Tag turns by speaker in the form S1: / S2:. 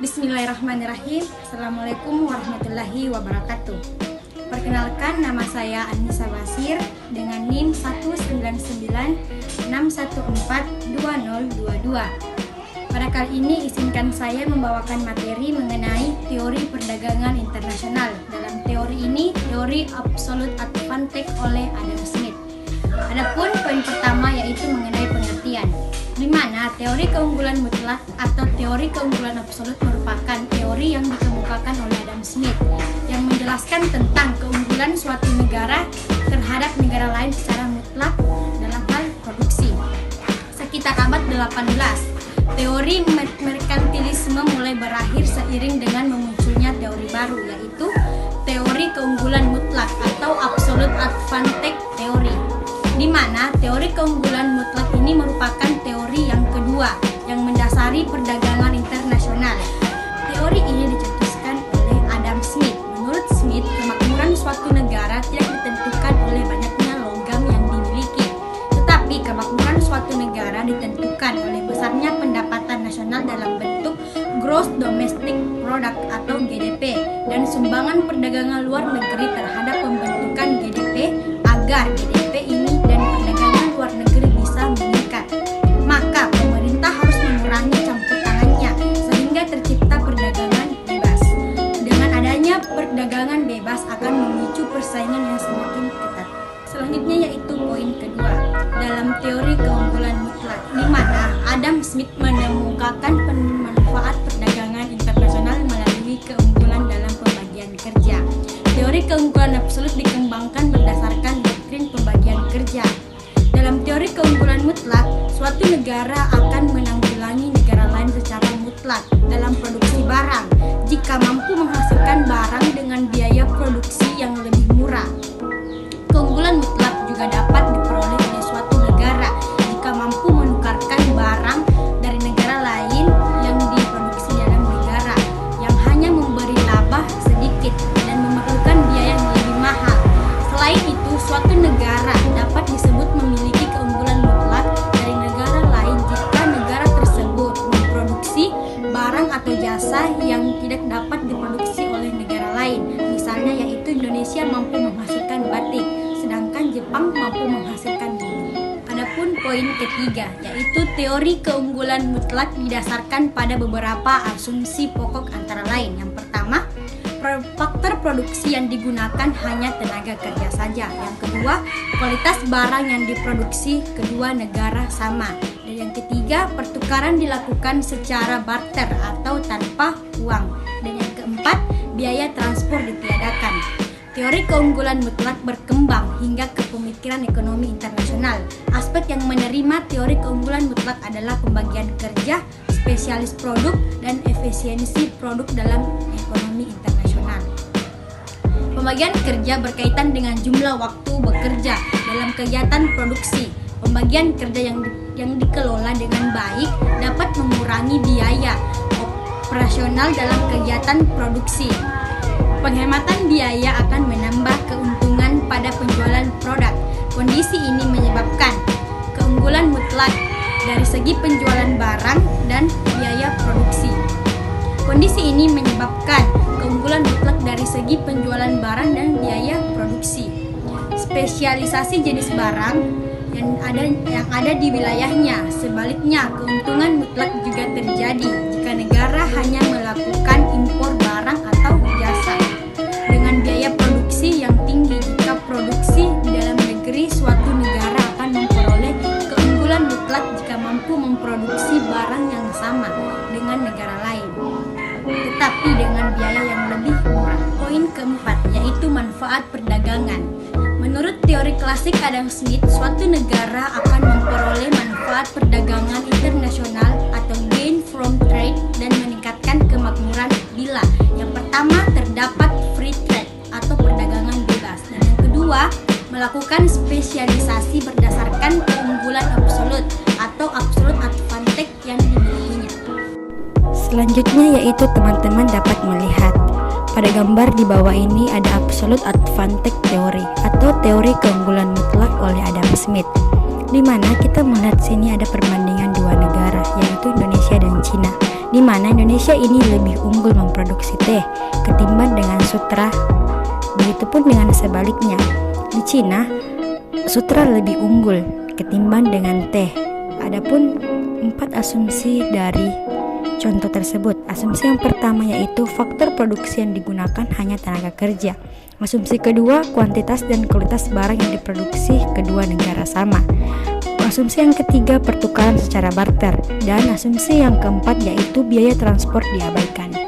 S1: Bismillahirrahmanirrahim. Assalamualaikum warahmatullahi wabarakatuh. Perkenalkan, nama saya Anissa Basir dengan NIM 19961420022. Pada kali ini izinkan saya membawakan materi mengenai teori perdagangan internasional. Dalam teori ini, teori absolute advantage oleh Adam Smith. Adapun poin pertama yaitu mengenai pengertian, di mana teori keunggulan mutlak atau teori keunggulan absolut merupakan teori yang dikemukakan oleh Adam Smith yang menjelaskan tentang keunggulan suatu negara terhadap negara lain secara mutlak dalam hal produksi. Sekitar abad 18, teori merkantilisme mulai berakhir seiring dengan memunculnya teori baru, yaitu teori keunggulan mutlak atau absolute advantage theory, di mana teori keunggulan mutlak ini merupakan teori yang kedua yang mendasari perdagangan internasional. Teori ini dicetuskan oleh Adam Smith. Menurut Smith, kemakmuran suatu negara tidak ditentukan oleh banyaknya logam yang dimiliki, tetapi kemakmuran suatu negara ditentukan oleh besarnya pendapatan nasional dalam bentuk Gross Domestic Product atau GDP dan sumbangan perdagangan luar negeri terhadap pembentukan GDP agar GDP ini dan perdagangan luar negeri bisa meningkat. Maka pemerintah harus mengurangi campur tangannya sehingga tercipta perdagangan bebas. Dengan adanya perdagangan bebas akan memicu persaingan yang semakin ketat. Selanjutnya yaitu poin kedua dalam teori keunggulan mutlak, di mana Adam Smith menemukan manfaat perdagangan internasional melalui keunggulan dalam pembagian kerja. Teori keunggulan absolut dikembangkan berdasarkan doktrin pembagian kerja. Dalam teori keunggulan mutlak, suatu negara akan menanggulangi negara lain secara mutlak dalam produksi barang jika mampu menghasilkan barang dengan biaya produksi yang lebih murah. Keunggulan mutlak juga dapat diperoleh oleh suatu negara jika mampu menukarkan barang dari negara lain yang diproduksi dalam negara yang hanya memberi laba sedikit dan memerlukan biaya yang lebih mahal. Selain itu, suatu negara dapat disebut memiliki keunggulan mutlak dari negara lain jika negara tersebut memproduksi barang atau jasa yang tidak dapat diproduksi oleh negara lain. Misalnya yaitu Indonesia mampu menghasilkan batik, sedangkan Jepang mampu menghasilkan bumi. Adapun poin ketiga yaitu teori keunggulan mutlak didasarkan pada beberapa asumsi pokok antara lain. Yang pertama, faktor produksi yang digunakan hanya tenaga kerja saja. Yang kedua, kualitas barang yang diproduksi kedua negara sama. Dan yang ketiga, pertukaran dilakukan secara barter atau tanpa uang. Dan yang keempat, biaya transport ditiadakan. Teori keunggulan mutlak berkembang hingga ke pemikiran ekonomi internasional. Aspek yang menerima teori keunggulan mutlak adalah pembagian kerja, spesialis produk, dan efisiensi produk dalam ekonomi internasional. Pembagian kerja berkaitan dengan jumlah waktu bekerja dalam kegiatan produksi. Pembagian kerja yang dikelola dengan baik dapat mengurangi biaya operasional dalam kegiatan produksi. Penghematan biaya akan menambah keuntungan pada penjualan produk. Kondisi ini menyebabkan keunggulan mutlak dari segi penjualan barang dan biaya produksi. Kondisi ini menyebabkan keunggulan mutlak dari segi penjualan barang dan biaya produksi. Spesialisasi jenis barang yang ada di wilayahnya. Sebaliknya, keuntungan mutlak juga terjadi jika negara hanya melakukan impor barang atau jasa dengan biaya produksi yang tinggi. Jika produksi di dalam negeri, suatu negara akan memperoleh keunggulan mutlak jika mampu memproduksi barang yang sama dengan negara lain, tetapi dengan biaya yang lebih murah. Poin keempat yaitu manfaat perdagangan. Menurut teori klasik Adam Smith, suatu negara akan memperoleh manfaat perdagangan internasional atau gain from trade dan meningkatkan kemakmuran bila yang pertama terdapat free trade atau perdagangan bebas, dan yang kedua melakukan spesialisasi berdasarkan keunggulan absolut atau absolute advantage yang dimilikinya.
S2: Selanjutnya yaitu teman-teman dapat melihat pada gambar di bawah ini ada absolute advantage theory atau teori keunggulan mutlak oleh Adam Smith, di mana kita melihat sini ada perbandingan dua negara yaitu Indonesia dan Cina, di mana Indonesia ini lebih unggul memproduksi teh ketimbang dengan sutra. Begitupun dengan sebaliknya, di Cina sutra lebih unggul ketimbang dengan teh. Adapun 4 asumsi dari contoh tersebut. Asumsi yang pertama yaitu faktor produksi yang digunakan hanya tenaga kerja. Asumsi kedua, kuantitas dan kualitas barang yang diproduksi kedua negara sama. Asumsi yang ketiga, pertukaran secara barter. Dan asumsi yang keempat yaitu biaya transport diabaikan.